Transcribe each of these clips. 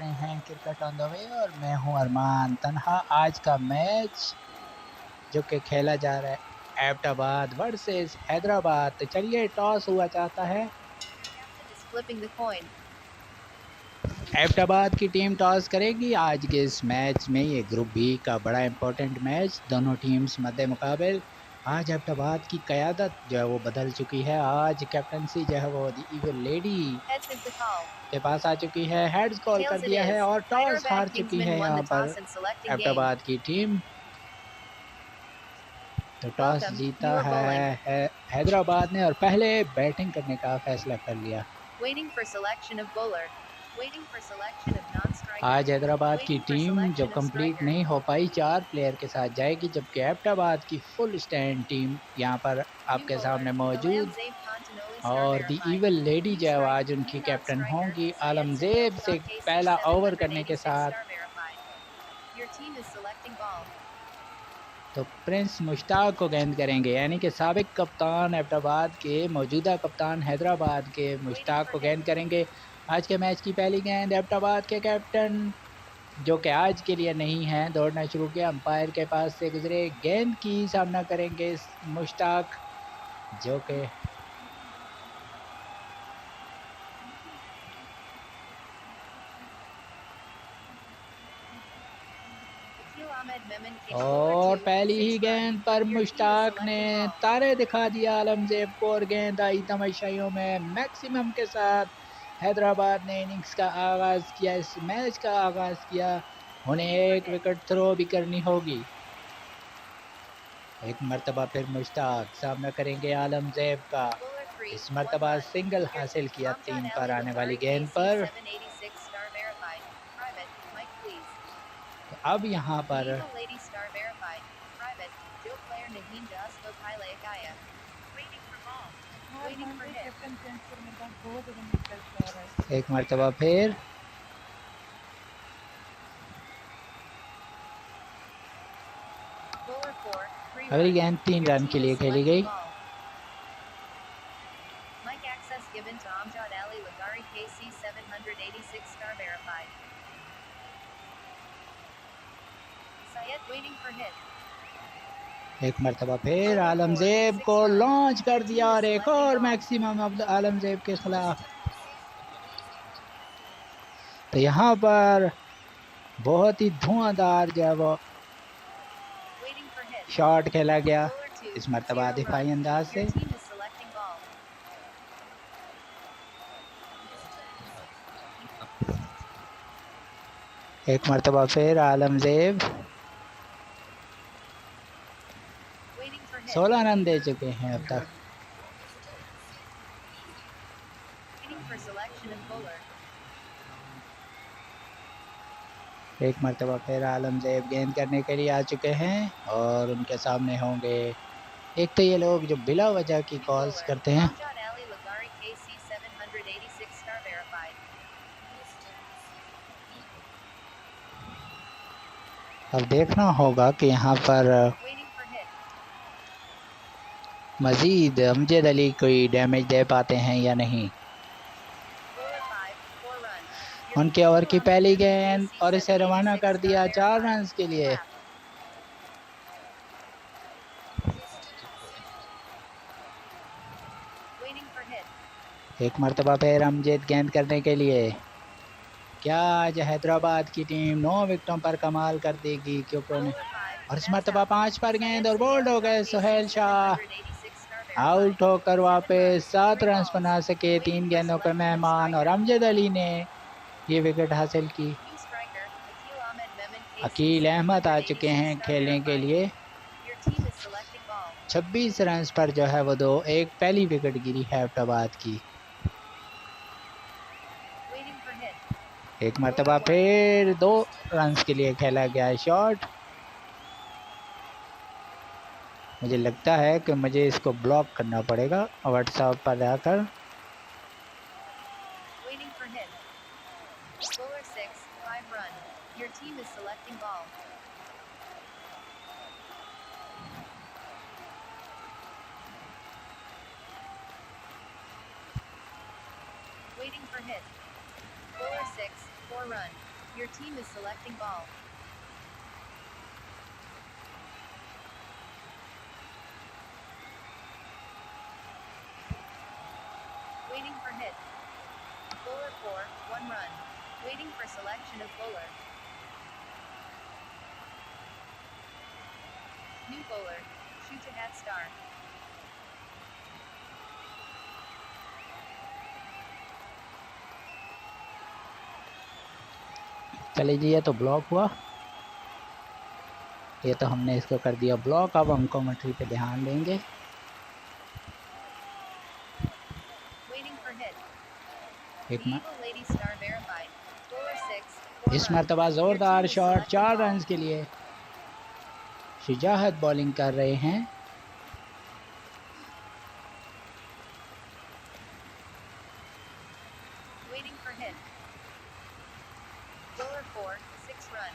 रहे हैं cricket on the way और मैं हूं अरमान तन्हा। आज का मैच जो कि खेला जा रहा है एबटाबाद वर्सेस हैदराबाद। तो चलिए टॉस हुआ चाहता है। एबटाबाद की टीम टॉस करेगी आज के इस मैच में। ये ग्रुप बी का बड़ा इंपॉर्टेंट मैच, दोनों टीम्स मद्दे मुकाबिल। आज एबटाबाद की क़यादत जो है वो बदल चुकी है। आज कैप्टनसी जो है वो द ईविल लेडी के पास आ चुकी है। हेड्स कॉल कर दिया है और टॉस हार चुकी है यहाँ पर एबटाबाद की टीम। तो टॉस जीता है हैदराबाद ने और पहले बैटिंग करने का फैसला कर लिया। आज हैदराबाद की टीम जो कंप्लीट नहीं हो पाई 4 प्लेयर के साथ जाएगी, जबकि एबटाबाद की फुल स्टैंड टीम यहाँ पर आपके सामने मौजूद। और द ईविल लेडी जो है आज उनकी कैप्टन होंगी आलमजेब से पहला ओवर करने के साथ। तो प्रिंस मुश्ताक को गेंद करेंगे, यानी कि साबिक कप्तान एबटाबाद के मौजूदा कप्तान हैदराबाद के मुश्ताक को गेंद करेंगे। आज के मैच की पहली गेंद एबटाबाद के कैप्टन जो कि आज के लिए नहीं है, दौड़ना शुरू किया, अंपायर के पास से गुजरे, गेंद की सामना करेंगे मुश्ताक जो कि और पहली ही गेंद पर मुश्ताक ने तारे दिखा दिया आलमजेब को और गेंद आई तमाशाइयों में। मैक्सिमम के साथ हैदराबाद ने इनिंग्स का आगाज़ किया, इस मैच का आगाज़ किया। उन्हें एक विकेट थ्रो भी करनी होगी। एक मरतबा फिर मुश्ताक सामना करेंगे आलमजेब का। इस मरतबा सिंगल हासिल किया 3 पर आने वाली गेंद पर। तो अब यहाँ पर एक मरतबा फिर अगली गेंद 3 रन के लिए खेली गई। एक मरतबा फिर आलमजेब को लॉन्च कर दिया और एक और मैक्सिमम अब आलमजेब के खिलाफ। तो यहाँ पर बहुत ही धुआंधार जो है वो शॉट खेला गया, इस मरतबा दिफाई अंदाज से। एक मरतबा फिर आलमजेब 16 रन दे चुके हैं अब तक। एक मरतबा फिर आलमजेब गेंद करने के लिए आ चुके हैं और उनके सामने होंगे, एक तो ये लोग जो बिला वजह की कॉल्स करते हैं। अब देखना होगा कि यहाँ पर मजीद अमजद अली कोई डैमेज दे पाते हैं या नहीं। उनके ओवर की पहली गेंद और इसे रवाना कर दिया 4 रन के लिए। एक मरतबा फिर अमजद गेंद करने के लिए। क्या आज हैदराबाद की टीम 9 विकेटों पर कमाल कर देगी, क्योंकि उन्हें और इस मरतबा 5 पर गेंद और बोल्ड हो गए सुहेल शाह। आउट होकर वापस 7 रन बना सके 3 गेंदों पे मेहमान और अमजद अली ने ये विकेट हासिल की। अकील अहमद आ चुके हैं खेलने के लिए। 26 रन पर जो है वो एक पहली विकेट गिरी है एबटाबाद की। एक मरतबा फिर 2 रन के लिए खेला गया शॉट। मुझे लगता है कि मुझे इसको ब्लॉक करना पड़ेगा व्हाट्सएप पर जाकर। 4 run. Your team is selecting ball. Waiting for hit. Bowler 4, 1 run. Waiting for selection of bowler. New bowler. Shoot to hat star. चले जी, ये तो ब्लॉक हुआ, ये तो हमने इसको कर दिया ब्लॉक। अब हम कमेंट्री पे ध्यान देंगे। इस मरतबा जोरदार शॉट 4 रन के लिए। शुजाहत बॉलिंग कर रहे हैं।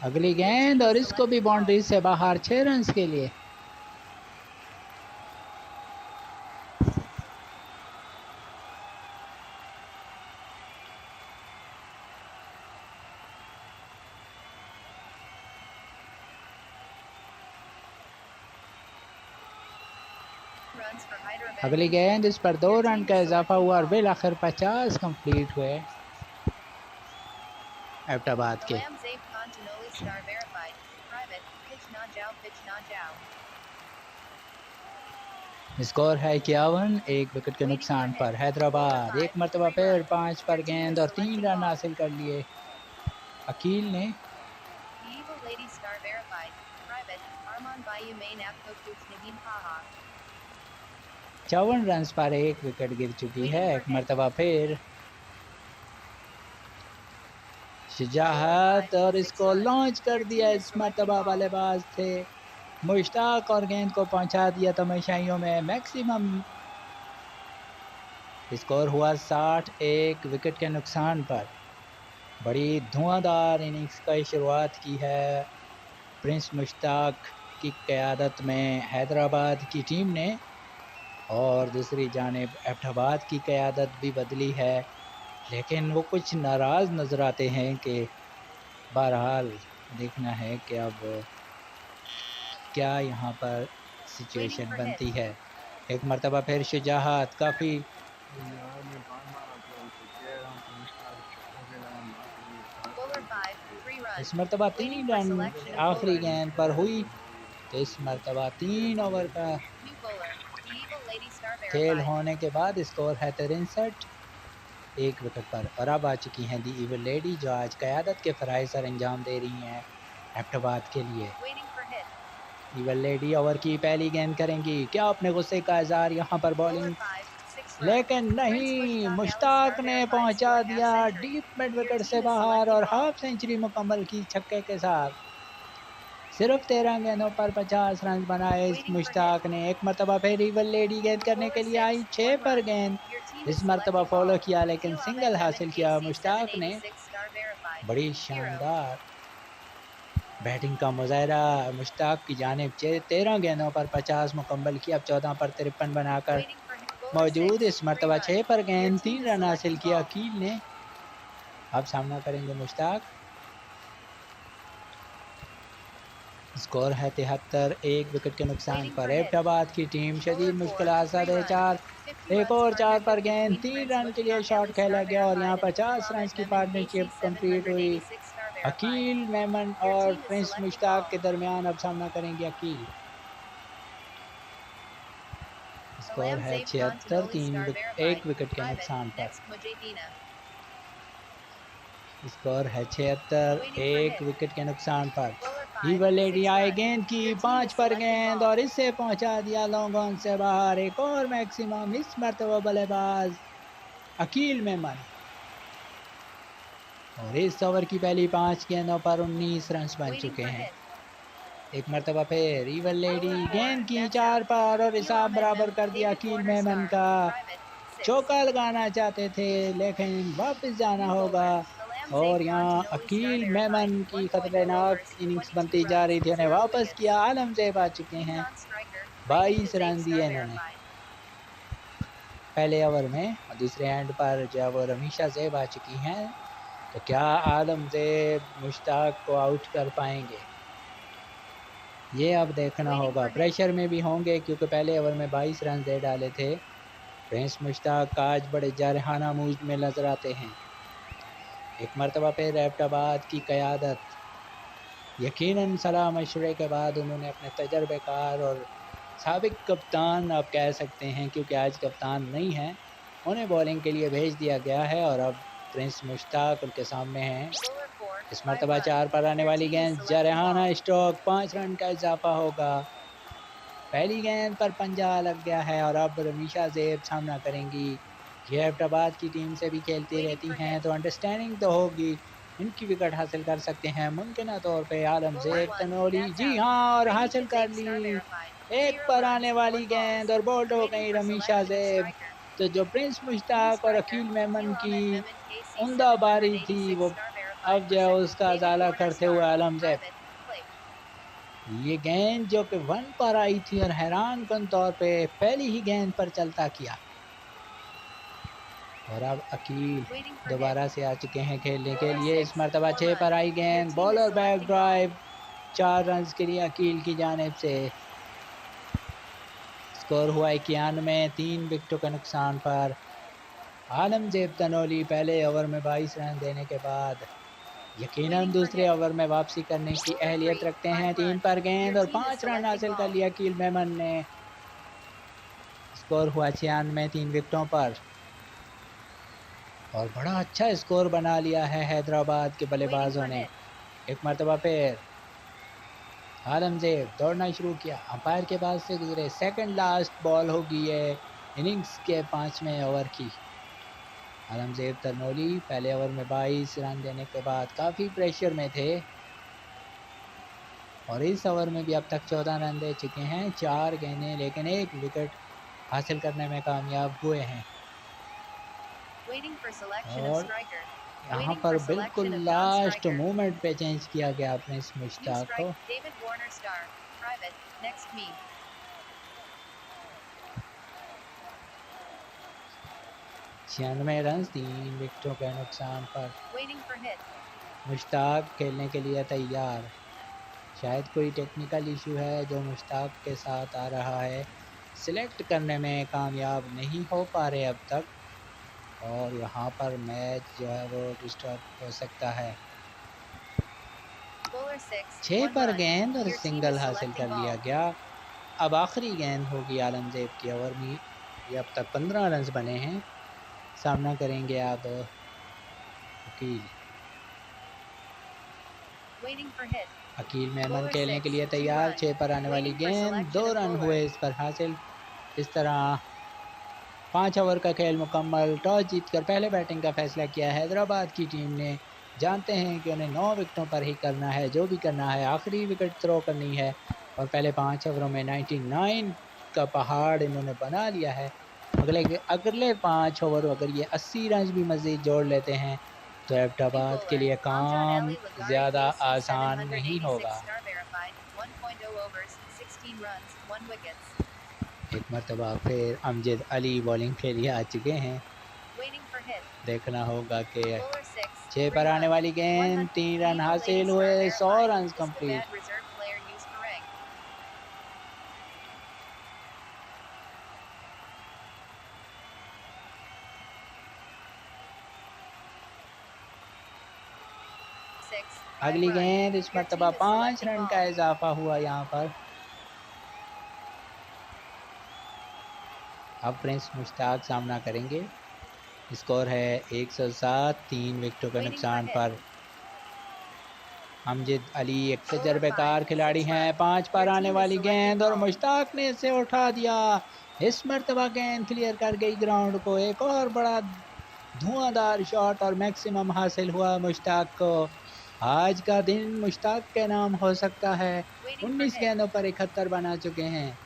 अगली गेंद और इसको भी बाउंड्री से बाहर 6 रन के लिए। अगली गेंद, इस पर 2 रन का इजाफा हुआ और बिल आखिर 50 कंप्लीट हुए एबटाबाद के। स्कोर है 51, 1 विकेट के नुकसान पर हैदराबाद एक मरतबा फिर 5 पर गेंद और 3 रन हासिल कर लिए अकील ने। 54 रन पर 1 विकेट गिर चुकी है। एक मरतबा फिर शुजाहत और इसको लॉन्च कर दिया। इस मरतबा बल्लेबाज थे मुश्ताक और गेंद को पहुंचा दिया तमाशाइयों में मैक्सिमम। स्कोर हुआ 60, 1 विकेट के नुकसान पर। बड़ी धुआंधार इनिंग्स का शुरुआत की है प्रिंस मुश्ताक की क़यादत में हैदराबाद की टीम ने, और दूसरी जानिब एबटाबाद की क़यादत भी बदली है, लेकिन वो कुछ नाराज़ नज़र आते हैं कि बहरहाल देखना है कि अब क्या यहाँ पर सिचुएशन बनती है। एक मरतबा फिर शुजाहत काफ़ी इस मरतबा 3 रन आखिरी गेंद पर हुई, तो इस मरतबा 3 ओवर का खेल होने के बाद स्कोर है 63, 1 विकेट पर। और अब आ चुकी हैं दी इविल लेडी, जो आज क़यादत के फ़राइज़ सर अंजाम दे रही हैं एबटाबाद के लिए। इविल लेडी ओवर की पहली गेंद करेंगी। क्या अपने गुस्से का इज़हार यहाँ पर बॉलिंग, लेकिन नहीं, मुश्ताक ने पहुंचा दिया डीप मिड विकेट से बाहर और हाफ सेंचुरी मुकम्मल की छक्के के साथ। सिर्फ 13 गेंदों पर 50 रन बनाए इस मुश्ताक ने। एक मरतबा फिर इविल लेडी गेंद करने के लिए आई, 6 पर गेंद इस मरतबा फॉलो किया, लेकिन सिंगल हासिल किया मुश्ताक ने। बड़ी शानदार बैटिंग का मुजाहरा मुश्ताक की जानिब। 13 गेंदों पर 50 मुकम्मल की, अब 14 पर 53 बनाकर मौजूद। इस मरतबा 6 पर गेंद 3 रन हासिल किया अकील ने। अब सामना करेंगे मुश्ताक। स्कोर है 73, 1 विकेट के नुकसान पर। एबटाबाद की टीम शदीद मुश्किलात से 4, एक और 4 पर गेंद 3 रन के लिए शॉट खेला गया और यहाँ 50 रन की पार्टनरशिप कंप्लीट हुई अकील मेमन और प्रिंस मुश्ताक के दरमियान। अब सामना करेंगे अकील। स्कोर है 76, 1 विकेट के नुकसान पर। स्कोर है 76, 1 विकेट के नुकसान पर। इविल लेडी आए गेंद की 5 पर गेंद और इससे पहुंचा दिया लॉन्ग ऑन से बाहर। एक और मैक्सिमम इस मरतबा बल्लेबाज अकील मेमन, और इस ओवर की पहली 5 गेंदों पर 19 रन बन चुके हैं। एक मरतबा फिर इविल लेडी गेंद की 4 पर और हिसाब बराबर कर दिया अकील मेमन का। चौका लगाना चाहते थे लेकिन वापस जाना होगा, और यहाँ अकील मेमन की खतरनाक इनिंग्स बनती जा रही थी, उन्हें वापस किया। आलम ज़ेब आ चुके हैं, 22 रन दिए इन्होंने पहले ओवर में, और दूसरे एंड पर जो है वो रमीशा ज़ेब आ चुकी हैं तो क्या आलमज़ेब मुश्ताक को आउट कर पाएंगे, ये अब देखना Waiting होगा। for hit. प्रेशर में भी होंगे क्योंकि पहले ओवर में 22 रन दे डाले थे। प्रिंस मुश्ताक आज बड़े जारहाना मूड में नजर आते हैं। एक मरतबा फिर एबटाबाद की क़यादत, यकीनन सलाह मशवरे के बाद उन्होंने अपने तजर्बेकार और साबिक कप्तान आप कह सकते हैं, क्योंकि आज कप्तान नहीं हैं, उन्हें बॉलिंग के लिए भेज दिया गया है और अब प्रिंस मुश्ताक उनके सामने हैं। Bowler 4, इस 5 मरतबा runs. 4 पर आने Your वाली team is गेंद selecting जारहाना ball. स्ट्रोक, 5 रन का इजाफा होगा। पहली गेंद पर पंजा लग गया है और अब रमीशा ज़ेब सामना करेंगी। ये एबटाबाद की टीम से भी खेलती Waiting रहती for हैं, hit. तो अंडरस्टैंडिंग तो होगी, इनकी विकेट हासिल कर सकते हैं मुमकिन तौर पे आलम Bowler ज़ेब 1, Tanoli. that's ji out. हाँ, और Randy हासिल कर Kazake ली। star verified. एक 0 पर runs, आने वाली 1 गेंद balls. और बोल्ड हो Waiting गई for रमीशा selection of ज़ेब। striker. तो जो प्रिंस New मुश्ताक और striker, अकील मेमन Gil की Ahmed Memon KC उम्दा बारी थी, 786 वो star verified अब for जो है second. उसका David उजाला Warner करते हुए star. आलम ज़ेब। Private. Plate. ये गेंद जो कि 1 पर आई थी और हैरान कुन तौर पे पहली ही गेंद पर चलता किया। और अब अकील Waiting for hit. दोबारा से आ चुके हैं खेलने के Bowler लिए। 6, इस मरतबा 4 छः runs. पर आई Your गेंद, team is bowler back selecting ball. Drive, 4 run के लिए अकील की जानिब से। स्कोर हुआ 91, 3 विकेटों के नुकसान पर। आलमज़ेब तनोली पहले ओवर में 22 रन देने के बाद यकीनन Waiting for दूसरे hit. ओवर में वापसी करने की Bowler अहलियत 3, रखते 5 हैं। 3 runs. पर Your गेंद और team is 5 रन selecting हासिल कर ball. लिया अकील मेमन ने। स्कोर हुआ 96, 3 विकेटों पर। और बड़ा अच्छा स्कोर बना लिया है हैदराबाद के Waiting बल्लेबाजों for ने। hit. एक मरतबा फिर आलमज़ेब दौड़ना शुरू किया, अंपायर के पास से गुजरे। सेकंड लास्ट बॉल होगी ये इनिंग्स के 5वें ओवर की। आलमज़ेब तनोली पहले ओवर में 22 रन देने के बाद काफ़ी प्रेशर में थे और इस ओवर में भी अब तक 14 रन दे चुके हैं, 4 गेंदें, लेकिन 1 विकेट हासिल करने में कामयाब हुए हैं। Waiting for selection of और striker. यहाँ Waiting पर for बिल्कुल selection of last non-striker. Moment पे चेंज किया गया प्रिंस New मुश्ताक strike. को। David Warner star. Private. Next me. 96 run, 3 विकेटों के नुकसान पर। Waiting for hit. मुश्ताक खेलने के लिए तैयार। शायद कोई टेक्निकल इशू है जो मुश्ताक के साथ आ रहा है, सिलेक्ट करने में कामयाब नहीं हो पा रहे अब तक, और यहाँ पर मैच जो है वो डिस्टर्ब हो सकता है। Bowler 6, 6 1 पर run. गेंद और Your team सिंगल is हासिल selecting कर लिया ball. गया। अब आखिरी गेंद होगी आलमज़ेब की ओवर में। ये अब तक 15 रन बने हैं। सामना करेंगे अब Aqeel. Waiting for hit. Aqeel Memon Bowler खेलने 6, के लिए 2 तैयार। run. 6 पर आने वाली Waiting for गेंद, selection 2 of रन bowler. हुए इस पर हासिल। इस तरह 5 ओवर का खेल मुकम्मल। टॉस जीतकर पहले बैटिंग का फैसला किया हैदराबाद की टीम ने। जानते हैं कि उन्हें 9 विकेटों पर ही करना है, जो भी करना है, आखिरी विकेट थ्रो करनी है और पहले 5 ओवरों में 99 का पहाड़ इन्होंने बना लिया है। अगले 5 ओवर अगर ये 80 रन भी मज़ीद जोड़ लेते हैं तो New एबटाबाद के bowler. लिए Amjad काम Ali Lagari ज़्यादा KC आसान नहीं 786 होगा। star verified. 1.0 overs. 16 runs. 1 wickets. एक मरतबा फिर अमजद अली बॉलिंग के लिए आ चुके हैं। Waiting for hit. देखना होगा कि Bowler 6, 6 3 पर आने runs. वाली गेंद, 100. 3 रन Viva Lady हासिल star हुए, 100 verified. Run Is the complete. bad reserve player used for rank? अगली गेंद, इस मरतबा 5 रन का इजाफा हुआ यहाँ पर। अब प्रिंस मुश्ताक सामना करेंगे। स्कोर है 107, 3 विकेटों के नुकसान पर। अमजद अली एक तजर्बेकार खिलाड़ी हैं। 5 पर आने वाली गेंद और मुश्ताक ने इसे उठा दिया। इस मरतबा गेंद क्लियर कर गई ग्राउंड को। एक और बड़ा धुआंधार शॉट और मैक्सिमम हासिल हुआ मुश्ताक को। आज का दिन मुश्ताक के नाम हो सकता है। 19 गेंदों पर 71 बना चुके हैं।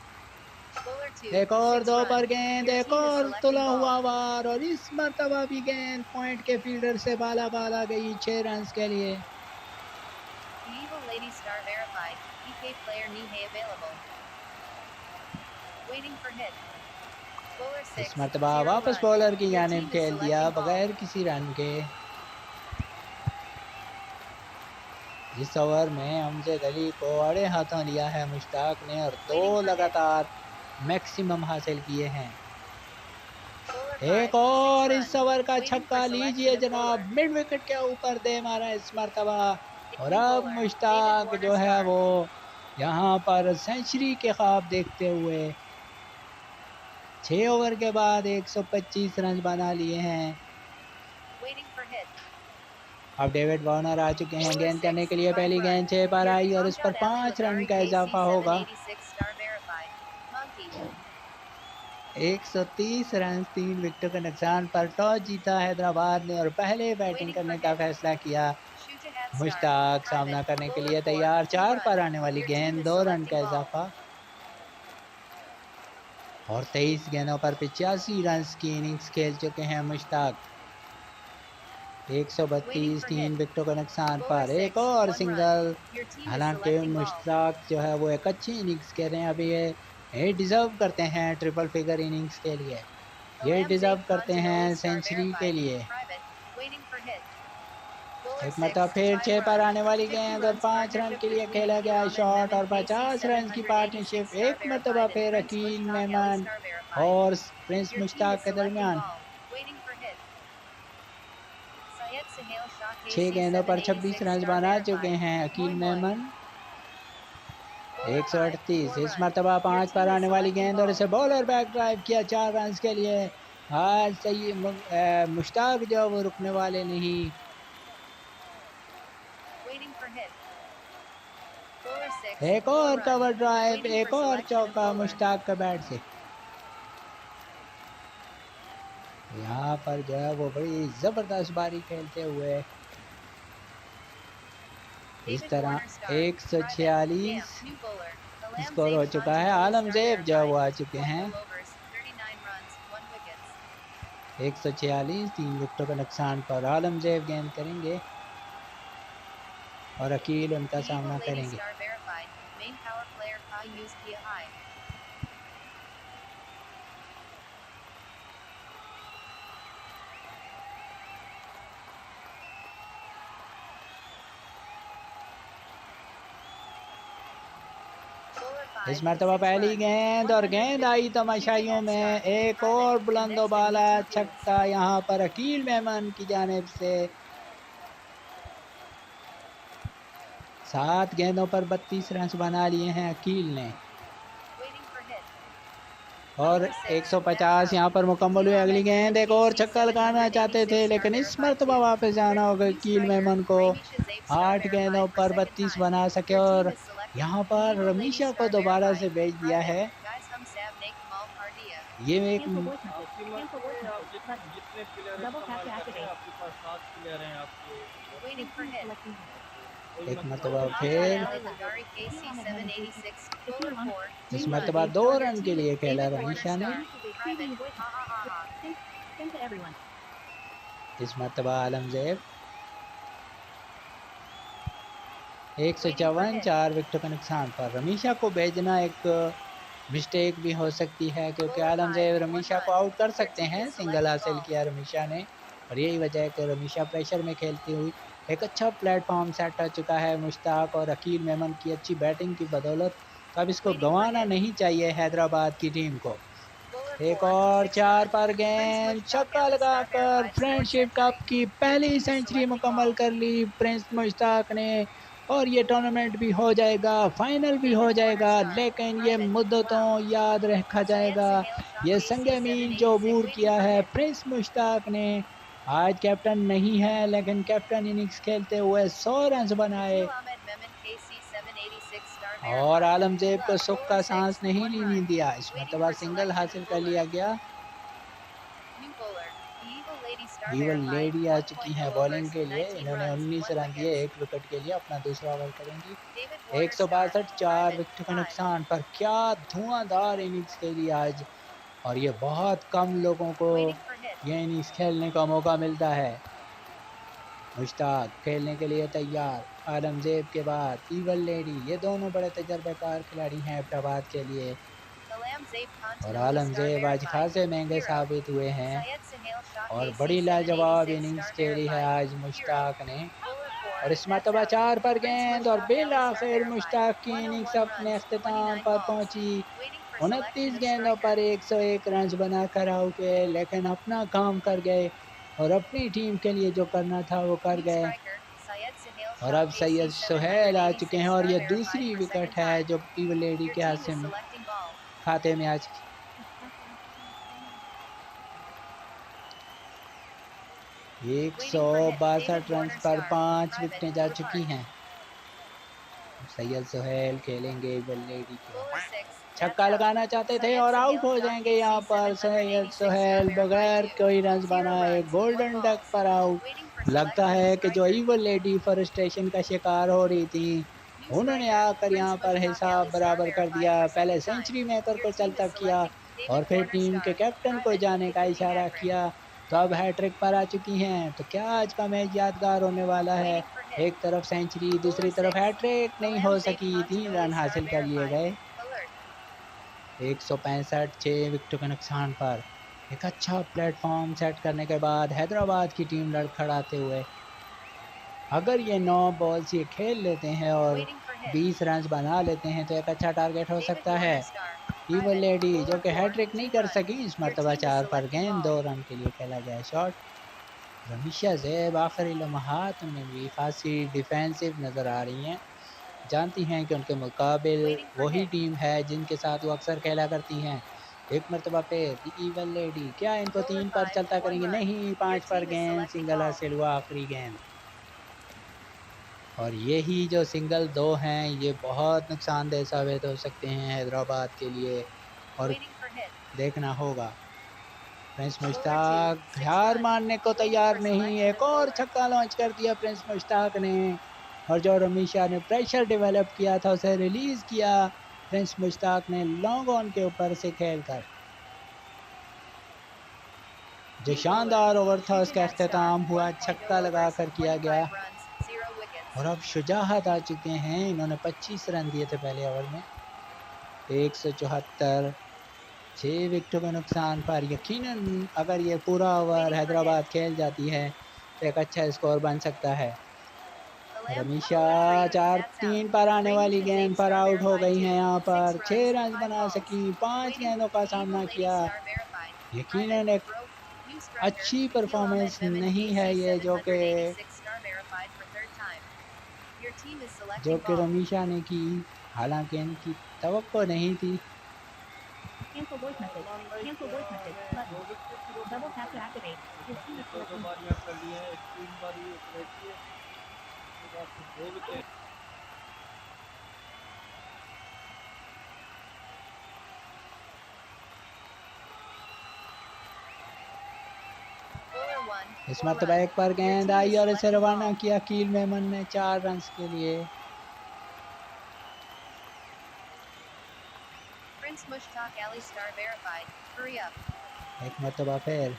एक और 2 पर गेंद, एक और तुला हुआ वार और इस मरतबा भी गेंद पॉइंट के फील्डर से बाला बाला गई 6 रन के लिए। Evil Lady star verified. PK player Nihe available. Waiting for hit. Bowler 6. इस मरतबा वापस बॉलर की जानिब खेल दिया बगैर किसी रन के। इस ओवर में अमजद अली को अड़े हाथों लिया है मुश्ताक ने और 2 लगातार मैक्सिमम हासिल किए हैं। एक और इस ओवर का छक्का लीजिए जनाब, मिड विकेट के ऊपर दे मारा इस मरतबा। और अब मुश्ताक जो है वो यहाँ पर सेंचुरी के ख्वाब देखते हुए 6 ओवर के बाद 125 रन बना लिए हैं। अब डेविड वार्नर आ चुके हैं गेंद करने के लिए। पहली गेंद 6 पर आई और इस पर 5 रन का इजाफा होगा। 130 रन 3 विकेटों के नुकसान पर टॉस जीता हैदराबाद ने और पहले बैटिंग करने का फैसला किया। मुश्ताक सामना करने के लिए तैयार। 4 पर आने वाली गेंद 2 रन का इजाफा और 23 गेंदों पर 85 रन की इनिंग्स खेल चुके हैं मुश्ताक। 132 3 विकेटों के नुकसान पर एक और सिंगल। हालांकि मुश्ताक जो है वो एक अच्छी इनिंग्स खेल रहे हैं। अभी ये डिज़र्व करते हैं ट्रिपल फिगर इनिंग्स के लिए, ये डिज़र्व करते हैं सेंचुरी के लिए। एक मतलब फिर 6 पर आने वाली गेंद और 5 रन के लिए खेला गया शॉट और 50 रन की पार्टनरशिप एक मरतबा फिर अकील मेमन और प्रिंस मुश्ताक के दरमियान। 6 गेंदों पर 26 रन बना चुके हैं अकील मेमन। 138 इस मरतबा 5 पर आने वाली गेंद और इसे बॉलर बैक ड्राइव किया 4 रन के लिए। आज सही मुश्ताक जो वो रुकने वाले नहीं। एक और कवर ड्राइव, एक और चौका मुश्ताक का बैट से। यहाँ पर जो है वो बड़ी जबरदस्त बारी खेलते हुए इस तरह 146 स्कोर हो चुका है। आलमजेब जो वो आ चुके हैं। 146 3 विकेटों के नुकसान पर आलमजेब गेंद करेंगे और अकील उनका सामना करेंगे। इस मरतबा पहली गेंद और गेंद आई तमाशाइयों में। एक और बुलंदोबाला छक्का यहाँ पर अकील मेमन की जानिब से। 7 गेंदों पर 32 रन बना लिए हैं अकील ने और 150 यहाँ पर मुकम्मल हुए। अगली गेंद एक और छक्का लगाना चाहते थे लेकिन इस मरतबा वापस जाना होगा अकील मेमन को। 8 गेंदों पर 32 बना सके और यहाँ पर रमीशा को दोबारा से भेज दिया है। ये एक मरतबा फिर इस मरतबा 2 रन के लिए खेला रमीशा ने। इस मरतबा आलमजेब 154 4 विकेटों के नुकसान पर। रमीशा को भेजना एक मिस्टेक भी हो सकती है क्योंकि आलमजेब रमीशा को आउट कर सकते हैं। सिंगल हासिल किया रमीशा ने और यही वजह है कि रमीशा प्रेशर में खेलती हुई एक अच्छा प्लेटफॉर्म सेट हो चुका है मुश्ताक और अकील मेमन की अच्छी बैटिंग की बदौलत। अब इसको गंवाना नहीं चाहिए हैदराबाद की टीम को। एक और 4 पर गेंद छक्का लगाकर फ्रेंडशिप कप की पहली सेंचुरी मुकम्मल कर ली प्रिंस मुश्ताक ने और ये टूर्नामेंट भी हो जाएगा, फाइनल भी हो जाएगा। लेकिन ये मुद्दतों याद रखा जाएगा। ये संगे मील जो अबूर किया है प्रिंस मुश्ताक ने। आज कैप्टन नहीं है लेकिन कैप्टन इनिंग्स खेलते हुए 100 रन बनाए और आलमजेब को सुख का सांस नहीं लेने दिया। इस मरतबा सिंगल हासिल कर लिया गया। ईवल लेडी आ चुकी हैं बॉलिंग के लिए। इन्होंने 19 रन दिए 1 विकेट के लिए। अपना दूसरा ओवर करेंगी। 162 4 विकेट के नुकसान पर। क्या धुआंधार इनिंग्स खेली आज और ये बहुत कम लोगों को ये इनिंग्स खेलने का मौका मिलता है। मुश्ताक खेलने के लिए तैयार। आलमजेब के बाद ईवल लेडी, ये दोनों बड़े तजर्बेकार खिलाड़ी हैं हैदराबाद के लिए और आलमजेब आज खासे महंगे साबित हुए हैं और बड़ी लाजवाब इनिंग्स खेली है आज मुश्ताक ने। और इस मरतबा 4 पर गेंद और बिल आखिर मुश्ताक की इनिंग्स अपने अख्ताम पर पहुंची। 29 गेंदों पर 101 रन बनाकर आउट हुए, लेकिन अपना काम कर गए और अपनी टीम के लिए जो करना था वो कर गए। और अब सैयद सुहेल आ चुके हैं और ये दूसरी विकेट है जो ईवल लेडी के हाथ से खाते में आ चुकी। 162 रन पर 5 विकेटें जा चुकी हैं। सैयद सुहेल खेलेंगे ईवल लेडी के, छक्का लगाना चाहते थे और आउट हो जाएंगे यहाँ पर सैयद सुहेल बगैर कोई रन बनाए, गोल्डन डक पर आउट। लगता है कि जो ईवल लेडी फ्रस्ट्रेशन का शिकार हो रही थी उन्होंने आकर यहाँ पर हिसाब बराबर कर दिया। पहले सेंचुरी मेकर को चलता किया और फिर टीम के कैप्टन को जाने का इशारा किया, तो अब हैट्रिक पर आ चुकी हैं। तो क्या आज का मैच यादगार होने वाला है? एक तरफ सेंचुरी, दूसरी तरफ हैट्रिक नहीं हो सकी, 3 रन हासिल कर लिए गए। 165 6 विकेटों के नुकसान पर एक अच्छा प्लेटफॉर्म सेट करने के बाद हैदराबाद की टीम लड़खड़ाते हुए अगर ये 9 बॉल्स ये खेल लेते हैं और 20 रन बना लेते हैं तो एक अच्छा टारगेट हो सकता है। ईवल लेडी जो कि हैट्रिक नहीं कर सकी, इस मरतबा 4 पर गेंद 2 रन के लिए खेला गया शॉट। रमीशा ज़ैब आखिरी लम्हात में भी खासी डिफेंसिव नज़र आ रही हैं, जानती हैं कि उनके मुकाबिल वही टीम है जिनके साथ वो अक्सर खेला करती हैं। एक मरतबा फिर ईवल लेडी क्या इनको 3 पर चलता करेंगे? नहीं, 5 पर गेंद सिंगल हासिल हुआ आखिरी गेंद। और यही जो सिंगल 2 हैं ये बहुत नुकसानदेह साबित हो सकते हैं हैदराबाद के लिए और देखना होगा। प्रिंस मुश्ताक हार मानने को तैयार नहीं, एक और छक्का लॉन्च कर दिया प्रिंस मुश्ताक ने और जो रमीशा ने प्रेशर डेवलप किया था उसे रिलीज किया प्रिंस मुश्ताक ने लॉन्ग ऑन के ऊपर से खेलकर। जो शानदार ओवर था उसका अख्ताम हुआ छक्का लगा कर किया गया और अब शुजाहत आ चुके हैं, इन्होंने 25 रन दिए थे पहले ओवर में। 174 6 विकेटों के नुकसान पर यकीनन अगर ये पूरा ओवर हैदराबाद खेल जाती है तो एक अच्छा स्कोर बन सकता है। रमीशा 4-3 पर आने वाली गेंद पर आउट हो गई हैं, यहाँ पर 6 रन बना सकी, 5 गेंदों का सामना किया। यकीनन एक अच्छी परफॉर्मेंस नहीं है ये जो कि रमीशा ने की, हालांकि इनकी तवक्को नहीं थी। Cancel voice message. Cancel voice message. Button. Double tap to activate. Your team is selecting. इस मरतबा 1 पर गेंद आई और इसे रवाना किया कील मेमन ने 4 रन के लिए। एक मरतबा फिर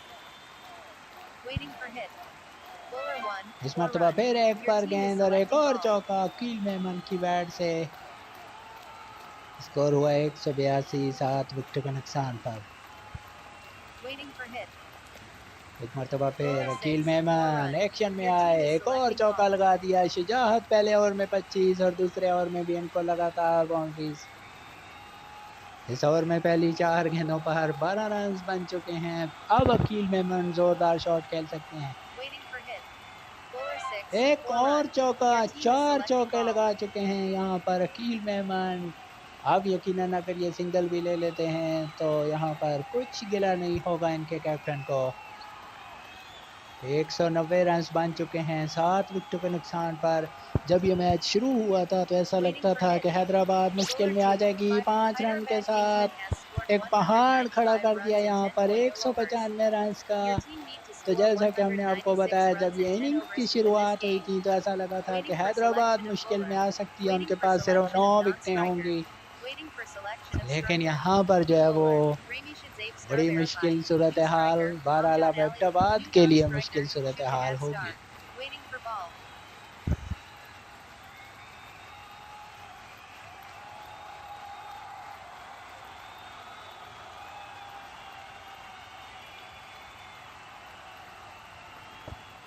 इस मरतबा फिर 1 पर गेंद और एक और चौका कील मेमन की बैट से। स्कोर हुआ 182 7 विकेट के नुकसान पर। एक मरतबा फिर कील मेमन एक्शन में आए, एक और चौका लगा दिया। शुजाहत पहले ओवर में 25 और दूसरे ओवर में भी इनको लगातार बाउंड्रीज। इस ओवर में पहली 4 गेंदों पर 12 रन बन चुके हैं। अब अकील मेमन जोरदार शॉट खेल सकते हैं। एक और चौका, 4 चौके लगा चुके हैं यहाँ पर अकील मेमन। अब यकीनन अगर ये सिंगल भी ले लेते हैं तो यहाँ पर कुछ गिला नहीं होगा इनके कैप्टन को। 190 रन बन चुके हैं 7 विकेटों के नुकसान पर। जब ये मैच शुरू हुआ था तो ऐसा लगता था कि हैदराबाद मुश्किल में आ जाएगी। 5 रन के साथ एक पहाड़ खड़ा कर दिया यहाँ पर 195 रन का। तो जैसा कि हमने आपको बताया जब ये इनिंग की शुरुआत हुई थी तो ऐसा लगा था कि हैदराबाद मुश्किल में आ सकती है, उनके पास सिर्फ 9 विकेटें होंगी, लेकिन यहाँ पर जो है वो बड़ी मुश्किल सूरत हाल बहरहाल अब हैदराबाद के लिए मुश्किल सूरत हाल होगी।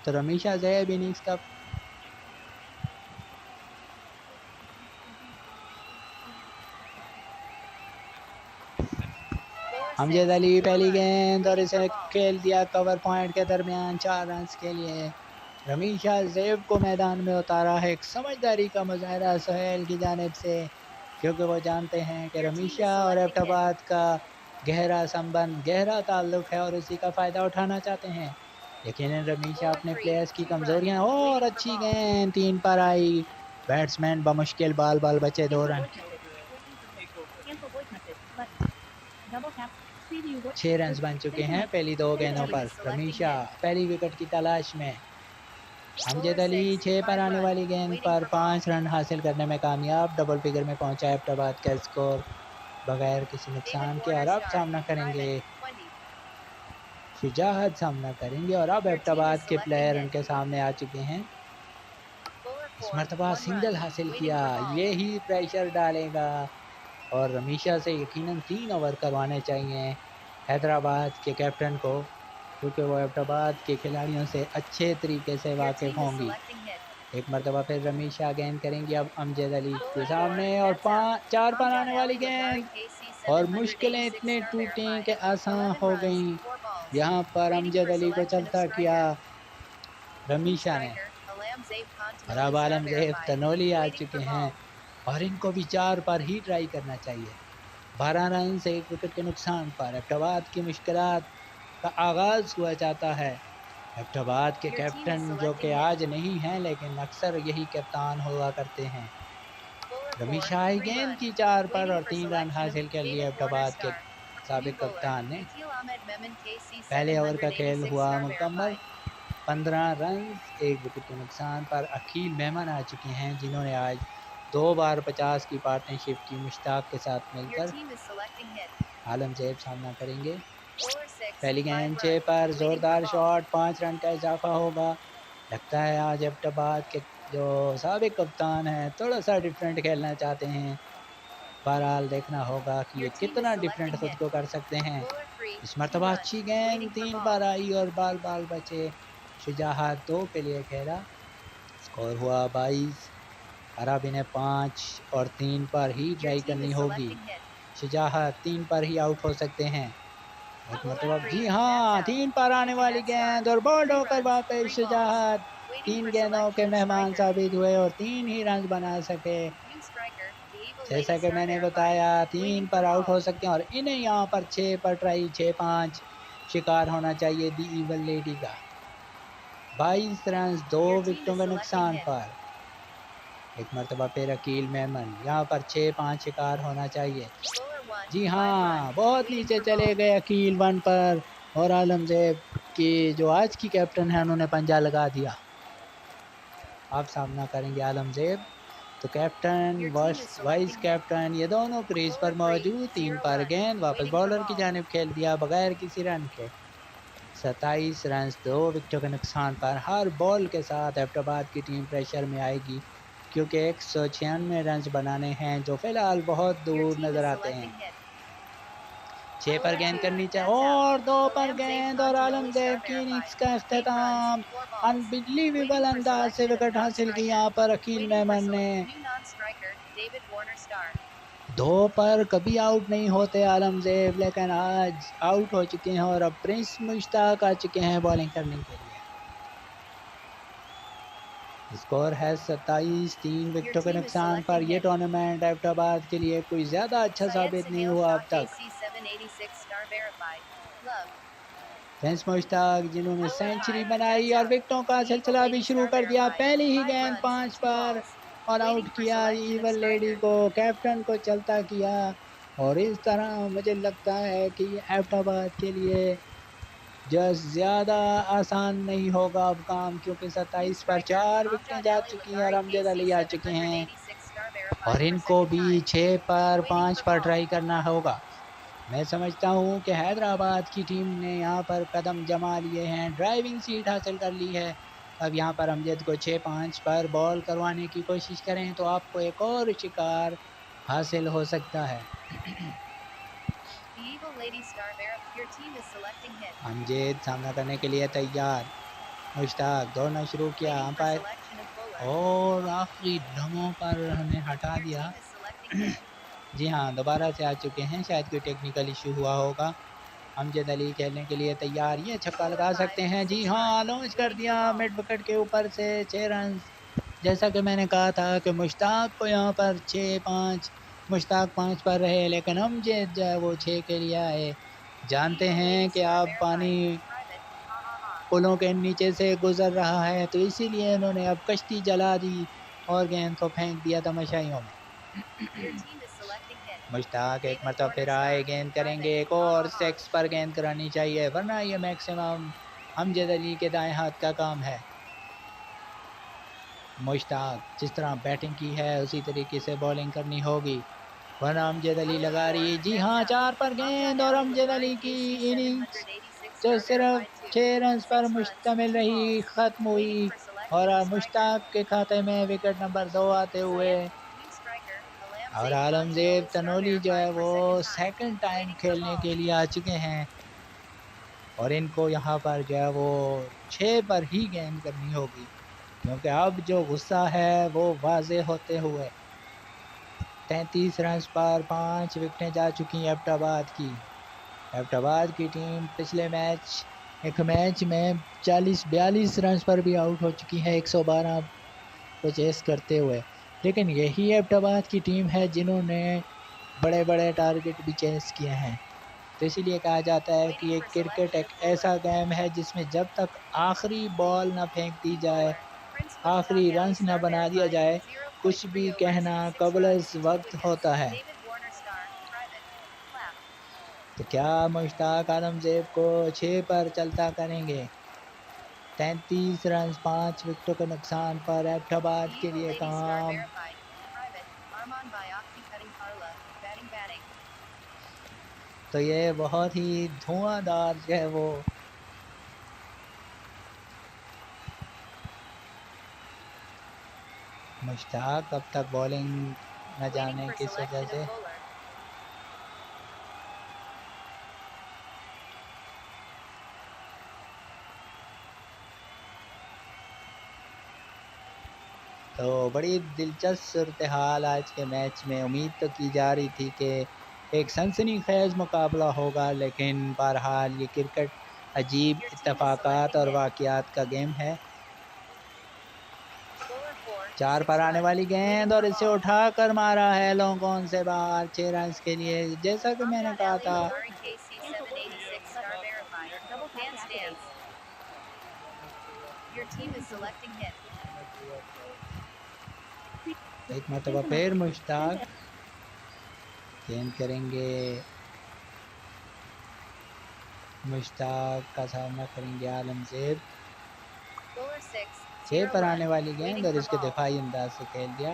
तो रमीशा ज़ैब इनिंग्स का अमजद 6. अली पहली Run. गेंद और Waiting इसे for ball. खेल दिया कवर पॉइंट के दरमियान 4 रन के लिए। रमीशा जेब को मैदान में उतारा है। एक समझदारी का मुजाहरा सोहेल की जानिब से, क्योंकि वो जानते हैं कि Your team is रमीशा और selecting hit. एबटाबाद का गहरा संबंध, गहरा ताल्लुक है और उसी का फ़ायदा उठाना चाहते हैं। यकीनन रमीशा Bowler अपने 3. प्लेयर्स की 2 run. कमज़ोरियां और Waiting for अच्छी ball. गेंद 3 पर आई। बैट्समैन बमुश्किल बाल बचे 2 Cancel run. voice message. Waiting for hit. Cancel voice message. Button. Double tap. Preview voice. 6 run बन चुके हैं पहली 2 Your गेंदों team पर। is selecting रमीशा hit. पहली विकेट की तलाश में। Bowler अमजद अली 6. 6 पर 5 आने run. वाली गेंद Waiting पर for ball. 5 रन हासिल करने में कामयाब। डबल फिगर में पहुंचा एबटाबाद का स्कोर बगैर किसी David नुकसान के। Warner और अब Star. सामना 5 करेंगे and 20. शुजाहत, सामना करेंगे और अब Your team is एबटाबाद के selecting प्लेयर hit. उनके सामने आ चुके हैं। Bowler इस 4. मरतबा 1 सिंगल run. हासिल Waiting किया, for ball. ये ही प्रेशर डालेगा और रमीशा से यकीनन 3 ओवर करवाने चाहिए हैदराबाद के कैप्टन को, क्योंकि वो एबटाबाद के खिलाड़ियों से अच्छे तरीके से Your वाकिफ़ team is होंगी। selecting hit. एक मरतबा फिर रमीशा गेंद करेंगी अब अमजद अली के Bowler 4. सामने और That's out. 4 पर Amjad आने वाली Ali Ladari गेंद KC और मुश्किलें 786 इतने star टूटें कि verified. आसान 11 हो runs. गईं। 4 balls. यहाँ पर Waiting अमजद for अली को selection of चलता किया striker. New रमीशा ने। striker. Alam Zaid Khan और Tanoli अब star आलम ज़ेब verified. तनोली आ Waiting चुके for हैं ball. और इनको भी 4 पर ही ट्राई करना चाहिए। 12 रन से 1 विकेट के नुकसान पर एबटाबाद की मुश्किलात का आगाज़ हुआ जाता है। एबटाबाद के Your team is कैप्टन जो selecting कि hit. आज नहीं हैं लेकिन अक्सर यही कप्तान हुआ करते हैं। Bowler 4. रमीशा आई 3 गेंद run. की 4 पर Waiting और for 3 रन selection of हासिल कर लिए David Warner एबटाबाद के star. New साबिक bowler. कप्तान ने। Akil Ahmed Memon KC पहले ओवर का खेल 786 हुआ star मुकम्मल। verified. 15 रन 1 विकेट के नुकसान पर अकील मेमन आ चुके हैं, जिन्होंने आज 2 बार 50 की पार्टनरशिप की मुश्ताक के साथ Your मिलकर। team is selecting hit. आलम ज़ेब सामना करेंगे। Bowler 6. पहली 5 गेंद 6 run. पर Waiting for ज़ोरदार ball. शॉट, 5 रन का इजाफा होगा। लगता है आज एबटाबाद के जो साबिक कप्तान हैं थोड़ा सा डिफरेंट खेलना चाहते हैं। बहरहाल देखना होगा कि Your ये team is कितना selecting डिफरेंट खुद hit. को कर सकते हैं। Bowler 3. इस 2 मरतबा run. अच्छी गेंद Waiting for 3 ball. पर आई और बाल बचे। शुजाहत 2 पे लिए खेला। स्कोर हुआ 22 और अब इन्हें 5 और 3 पर ही Your ट्राई team करनी is होगी। selecting hit. शुजाहत 3 पर ही आउट हो सकते हैं। एक Bowler मरतबा 3. जी That's हाँ out. 3 पर आने वाली That's गेंद star. और बोल्ड 3 होकर runs. वापस 3 balls. शुजाहत Waiting 3 for गेंदों के selection of मेहमान striker. साबित हुए और 3 ही रन बना सके। New striker. The Eagle जैसा Lady कि star मैंने verified. बताया 3 Waiting for पर आउट ball. हो सकते हैं और इन्हें यहाँ पर 6 पर ट्राई 6-5 शिकार होना चाहिए दी ईगल लेडी का। 22 रन 2 Your team विकेटों is के selecting नुकसान hit. पर। एक मरतबा फिर अकील मेमन, यहाँ पर 6-5 शिकार होना चाहिए। Bowler 1. जी 5 हाँ, run. बहुत Waiting नीचे for चले ball. गए अकील 1 पर और आलम ज़ेब की जो आज की कैप्टन है उन्होंने पंजा लगा दिया। आप सामना करेंगे आलम ज़ेब। तो captain Your team is vice selecting hit. Captain ये दोनों क्रीज पर Bowler 3. मौजूद। 3 0 पर run. गेंद वापस Waiting for बॉलर की ball. जानिब खेल दिया बगैर किसी रन के। 27 रन 2 विकेटों के नुकसान पर। हर बॉल के साथ एबटाबाद की टीम प्रेशर में आएगी, क्योंकि 196 रन बनाने हैं जो फिलहाल बहुत Your दूर team is नजर आते हैं। selecting hit. 6 पर Bowler गेंद 2. करनी चाहिए That's out. और 2 पर Alam Zaid गेंद Khan और Tanoli आलम star ज़ेब की verified. इनिंग्स का 8 runs. अख्ताम 4 balls. अनबिलीवेबल Waiting for अंदाज से selection of विकेट हासिल की non-striker. यहाँ पर अकील Waiting for मेमन ने। new non-striker. David Warner star. 2 पर कभी आउट नहीं होते आलम ज़ेब, लेकिन आज आउट हो चुके हैं और अब प्रिंस मुश्ताक आ चुके हैं बॉलिंग करने के लिए। स्कोर है 27 3 विकेटों के team is नुकसान पर। selecting ये hit. टूर्नामेंट एबटाबाद के लिए कोई ज़्यादा अच्छा Syed साबित नहीं Sahil हुआ Shah अब तक। KC 786 star verified. Love. Prince Mushtaq जिन्होंने Bowler सेंचुरी 5. बनाई That's और out. विकेटों का The Eagle सिलसिला भी Lady शुरू star कर दिया। verified. पहली ही 5 गेंद runs. 5 2 पर balls. और Waiting आउट for किया selection of evil lady striker. को, कैप्टन को चलता किया। और इस तरह मुझे लगता है कि एबटाबाद के लिए जो ज़्यादा आसान नहीं होगा अब काम, क्योंकि New 27 पर striker. 4 विकेटें Amjad जा Ali चुकी हैं और Ladari अमजद KC अली आ चुके हैं 786 star verified और for इनको second भी time. 6 पर Waiting 5 for पर ball. ट्राई करना होगा। मैं समझता हूं कि हैदराबाद की टीम ने यहाँ पर कदम जमा लिए हैं, ड्राइविंग सीट हासिल कर ली है। अब यहाँ पर अमजद को 6-5 पर बॉल करवाने की कोशिश करें तो आपको एक और शिकार हासिल हो सकता है। The Eagle Lady star verified. Your team is selecting hit. Amjad सामना करने के लिए तैयार। मुश्ताक दौड़ना शुरू किया। Waiting for umpire selection of bowler. और आखिरी लम्हों पर हमें हटा Your दिया। team is selecting hit. जी हाँ, दोबारा से आ चुके हैं, शायद कोई टेक्निकल इशू हुआ होगा। अमजद अली खेलने के लिए तैयार, ये छक्का लगा सकते हैं। जी हाँ, लॉन्च कर दिया मिड विकेट के ऊपर से 6 रन। जैसा कि मैंने कहा था कि मुश्ताक को यहाँ पर 6-5, मुश्ताक 5 पर रहे, लेकिन अमजद जो है वो 6 के लिए आए। जानते हैं कि अब पानी पुलों के नीचे से गुजर रहा है, तो इसीलिए उन्होंने अब कश्ती जला दी और गेंद को फेंक दिया तमाशाइयों में। मुश्ताक एक मरतबा फिर आए, गेंद करेंगे, एक और सेक्स पर गेंद करानी चाहिए, वरना ये मैक्सिमम अमजद अली के दाएं हाथ का काम है। मुश्ताक जिस तरह बैटिंग की है उसी तरीके से बॉलिंग करनी होगी, वरना अमजद अली लगा रही। जी हाँ, 4 पर गेंद और अमजद अली की इनिंग्स जो सिर्फ 6 रन पर मुश्तमिल रही ख़त्म हुई और मुश्ताक के खाते में विकेट नंबर 2 आते हुए और आलमज़ेब तनोली जो है वो सेकंड टाइम खेलने के लिए आ चुके हैं और इनको यहाँ पर जो है वो 6 पर ही गेंद करनी होगी, क्योंकि अब जो गुस्सा है वो वाज़े होते हुए 33 रन पर 5 विकेटें जा चुकी हैं एबटाबाद की टीम पिछले एक मैच में 40-42 रन पर भी आउट हो चुकी है 112 को चेस करते हुए। लेकिन यही एबटाबाद की टीम है जिन्होंने बड़े बड़े टारगेट भी चेस किए हैं। तो इसीलिए कहा जाता है कि ये क्रिकेट एक ऐसा गेम है जिसमें जब तक आखिरी बॉल ना फेंक दी जाए, आखिरी रन्स ना बना दिया जाए, कुछ भी कहना कबल वक्त होता है। तो क्या मुश्ताक आलमज़ेब को 6 पर चलता करेंगे? 33 रन 5 विकेटों के नुकसान पर एबटाबाद के लिए काम। तो ये बहुत ही धुआंधार जो है वो मुश्ताक अब तक बॉलिंग न जाने किस वजह से तो बड़ी दिलचस्प सूरत हाल आज के मैच में। उम्मीद तो की जा रही थी कि एक सनसनीखेज मुकाबला होगा, लेकिन बहरहाल ये क्रिकेट अजीब इत्तफाकात और वाक़यात का गेम है। 4 पर आने वाली गेंद और इसे उठाकर मारा है लॉन्ग ऑन से बाहर 6 रन के लिए। जैसा कि मैंने कहा था एक मरतबा फिर मुश्ताक गेंद करेंगे, मुश्ताक का सामना करेंगे आलमज़ेब। 6 पर आने वाली गेंद और इसके दिफाई अंदाज से खेल दिया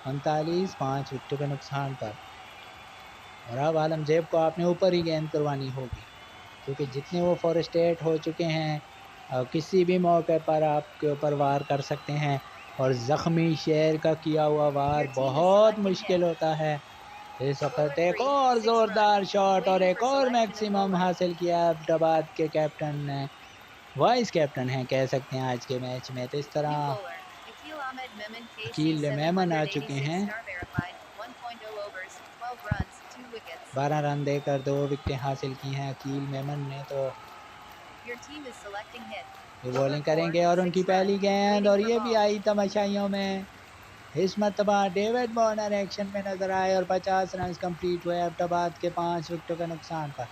39 5 विकेटों के नुकसान पर। और अब आलमज़ेब को आपने ऊपर ही गेंद करवानी होगी, क्योंकि जितने वो फॉरेस्टेट हो चुके हैं किसी भी मौके पर आपके ऊपर वार कर सकते हैं और ज़ख्मी शेर का किया हुआ वार बहुत मुश्किल होता है। इस वक्त एक और ज़ोरदार शॉट और एक और मैक्सिमम हासिल किया एबटाबाद के कैप्टन ने, वाइस कैप्टन हैं कह सकते हैं आज के मैच में। तो इस तरह अकील मेमन आ चुके हैं, 12 रन देकर 2 विकेटें हासिल की हैं अकील मेमन ने। तो ये बॉलिंग करेंगे और उनकी पहली गेंद और ये भी आई तमाशाइयों में। इस मरतबा डेविड वार्नर एक्शन में नजर आए और 50 रन कंप्लीट हुए एबटाबाद के 5 विकेटों के नुकसान पर।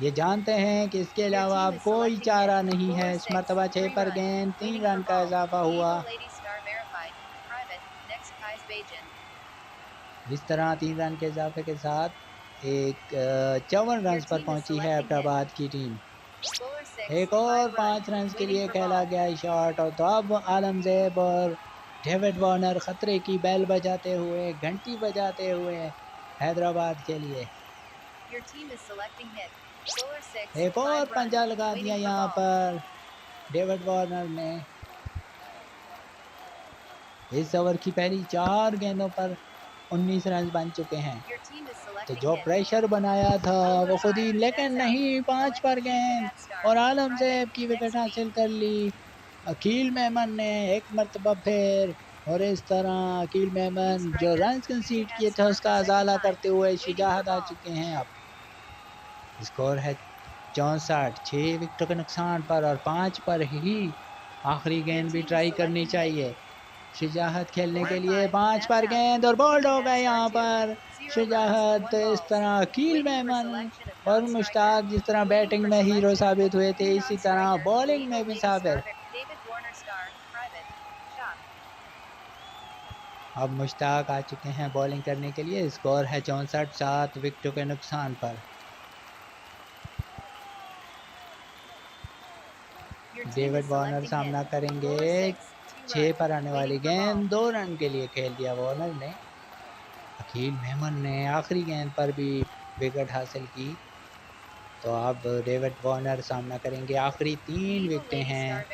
ये जानते हैं कि इसके अलावा अब कोई चारा नहीं है। इस मरतबा 6 पर गेंद 3 रन का इजाफा हुआ। इस तरह 3 रन के इजाफे के साथ एक 54 रन पर पहुंची है एबटाबाद की टीम। एक और 5 रन के लिए खेला गया शॉट और तो अब आलमज़ेब और डेविड वार्नर खतरे की बैल बजाते हुए, घंटी बजाते हुए हैदराबाद के लिए। एक और पंजा लगा दिया यहाँ पर डेविड वार्नर ने। इस ओवर की पहली 4 गेंदों पर 19 रन बन चुके हैं। तो जो प्रेशर बनाया था वो खुद ही, लेकिन नहीं, 5 पर गेंद और आलमज़ेब की विकेट हासिल कर ली अकील मेमन ने एक मरतबा फिर। और इस तरह अकील मेमन जो रन कंसीड किए थे उसका अजाला करते हुए शुजाहत आ चुके हैं अब। स्कोर है 64, 6 विकेटों के नुकसान पर और 5 पर ही आखिरी गेंद भी ट्राई करनी चाहिए। शुजाहत खेलने के लिए 5 पर गेंद और बोल्ड हो गए यहाँ पर शुजाहत। इस तरह कील मेमन और मुश्ताक जिस तरह बैटिंग में हीरो साबित हुए थे, इसी तरह बॉलिंग में भी साबित। अब मुश्ताक आ चुके हैं बॉलिंग करने के लिए। स्कोर है 64, 7 विकेटों के नुकसान पर। डेविड वार्नर सामना करेंगे। 6 पर आने वाली गेंद 2 रन के लिए खेल दिया वार्नर ने। अकील मेमन ने आखिरी गेंद पर भी विकेट हासिल की। तो अब डेविड वार्नर सामना करेंगे। आखिरी 3 विकेटें हैं।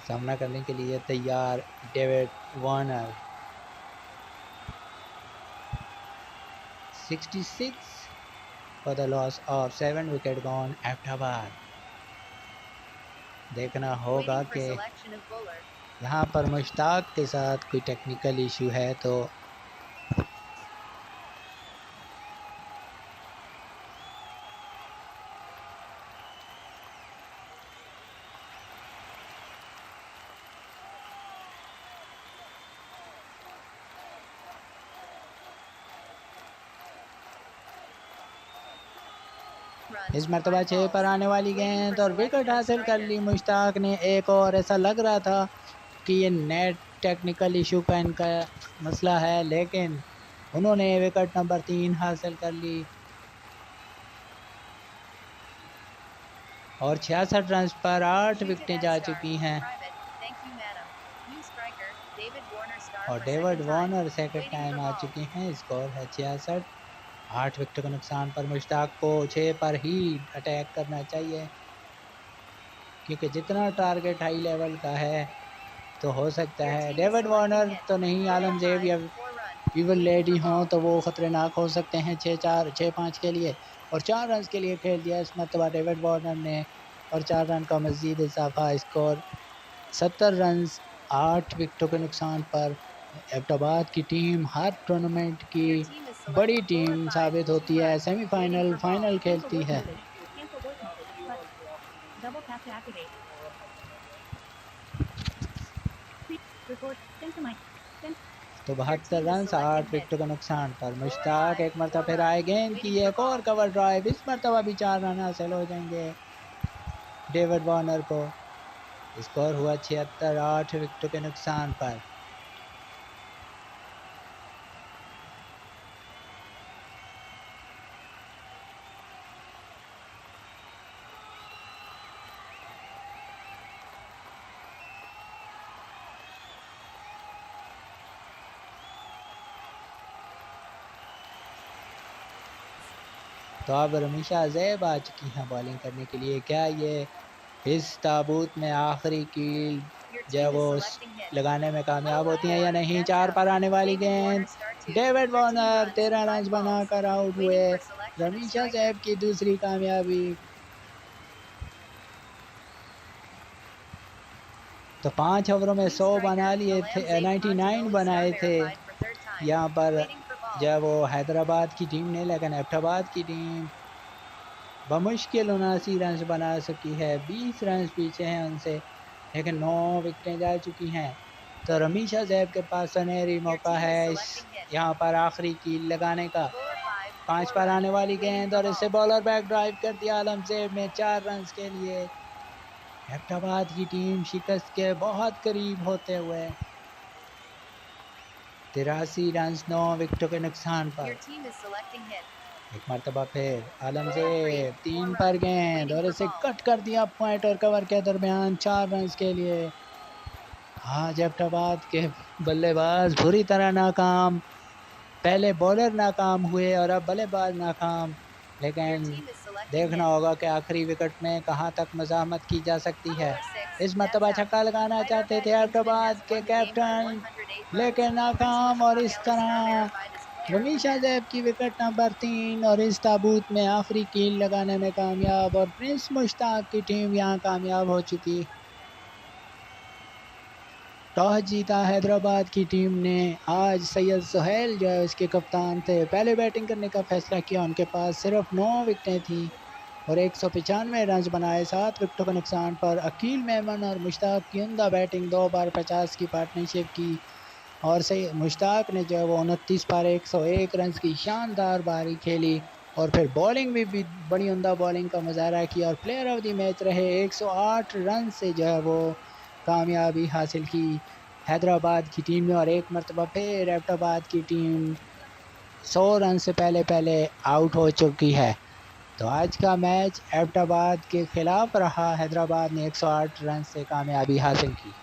सामना करने के लिए तैयार David Warner. 66 for the loss of 7 wicket gone Abbottabad. देखना होगा कि यहाँ पर मुश्ताक के साथ कोई टेक्निकल इशू है तो इस मरतबा 6 पर आने वाली गेंद और विकेट हासिल कर ली मुश्ताक ने एक। और ऐसा लग रहा था कि ये नेट टेक्निकल इशू का इनका मसला है, लेकिन उन्होंने विकेट नंबर 3 हासिल कर ली और 66 रन पर 8 विकेटें जा चुकी हैं। और डेविड वार्नर सेकंड टाइम आ चुके हैं। स्कोर है 66, 8 विकेट के नुकसान पर। मुश्ताक को 6 पर ही अटैक करना चाहिए, क्योंकि जितना टारगेट हाई लेवल का है तो हो सकता है डेविड वार्नर तो नहीं, आलमजेब या विवन लेडी हों तो वो ख़तरनाक हो सकते हैं 6-4, 6-5 के लिए। और 4 रन के लिए खेल दिया इस मरतबा डेविड वार्नर ने और 4 रन का मज़ीद इजाफा। स्कोर 70 रन 8 विकेटों के नुकसान पर। एबटाबाद की टीम हर टूर्नामेंट की बड़ी टीम साबित होती है, सेमीफाइनल फाइनल खेलती है। तो 72 रन 8 विकेटों के नुकसान पर। मुश्ताक एक मरतबा फिर आए, गेंद की एक और कवर ड्राइव, इस मरतबा भी 4 रन हासिल हो जाएंगे डेविड वार्नर को। स्कोर हुआ 76, 8 विकेटों के नुकसान पर। तो अब रमीशा ज़ैब आ चुकी हैं बॉलिंग करने के लिए। क्या ये इस ताबूत में आखिरी कील जो है वो लगाने में कामयाब होती हैं या नहीं? 4 पर आने वाली गेंद, डेविड वार्नर 13 रन बनाकर आउट हुए। रमीशा ज़ैब की दूसरी कामयाबी। तो 5 ओवरों में 100 बना लिए थे, 99 बनाए थे यहाँ पर जो है वो हैदराबाद की टीम ने, लेकिन एबटाबाद की टीम बमुश्किल 79 रन बना सकी है। 20 रन पीछे हैं उनसे, लेकिन 9 विकेटें जा चुकी हैं। तो रमीशा ज़ैब के पास सुनहरी मौका है इस यहाँ पर आखिरी कील लगाने का। 5 पर आने वाली गेंद और इससे बॉलर बैक ड्राइव कर दिया आलमज़ेब ने 4 रन के लिए। एबटाबाद की टीम शिकस्त के बहुत करीब होते हुए 83 रन 9 विकेटों के नुकसान पर। एक मरतबा फिर आलमज़ेब 3 पर गेंद और इसे कट कर दिया पॉइंट और कवर के दरमियान 4 रन के लिए। आज एबटाबाद के बल्लेबाज बुरी तरह नाकाम। पहले बॉलर नाकाम हुए और अब बल्लेबाज नाकाम, लेकिन देखना होगा कि आखिरी विकेट में कहां तक मज़ाहमत की जा सकती है। इस मरतबा छक्का लगाना चाहते थे एबटाबाद के कैप्टन, लेकिन नाकाम। और इस तरह रमीशा ज़ैब की विकेट नंबर 3 और इस ताबूत में आखिरी कील लगाने में कामयाब और प्रिंस मुश्ताक की टीम यहाँ कामयाब हो चुकी। टॉस जीता हैदराबाद की टीम ने। आज सैयद सुहेल जो है उसके कप्तान थे, पहले बैटिंग करने का फैसला किया। उनके पास सिर्फ 9 विकेटें थी और 195 रन बनाए 7 विकेटों के नुकसान पर। अकील मेमन और मुश्ताक की उम्दा बैटिंग, 2 बार 50 की पार्टनरशिप की और सही मुश्ताक ने जो है वो 29 पर 101 रन की शानदार पारी खेली और फिर बॉलिंग भी बड़ी उम्दा बॉलिंग का मुजाहरा किया और प्लेयर ऑफ द मैच रहे। 108 रन से जो है वो कामयाबी हासिल की हैदराबाद की टीम ने और एक मरतबा फिर एबटाबाद की टीम 100 रन से पहले आउट हो चुकी है। तो आज का मैच एबटाबाद के खिलाफ रहा, हैदराबाद ने 108 रन से कामयाबी हासिल की।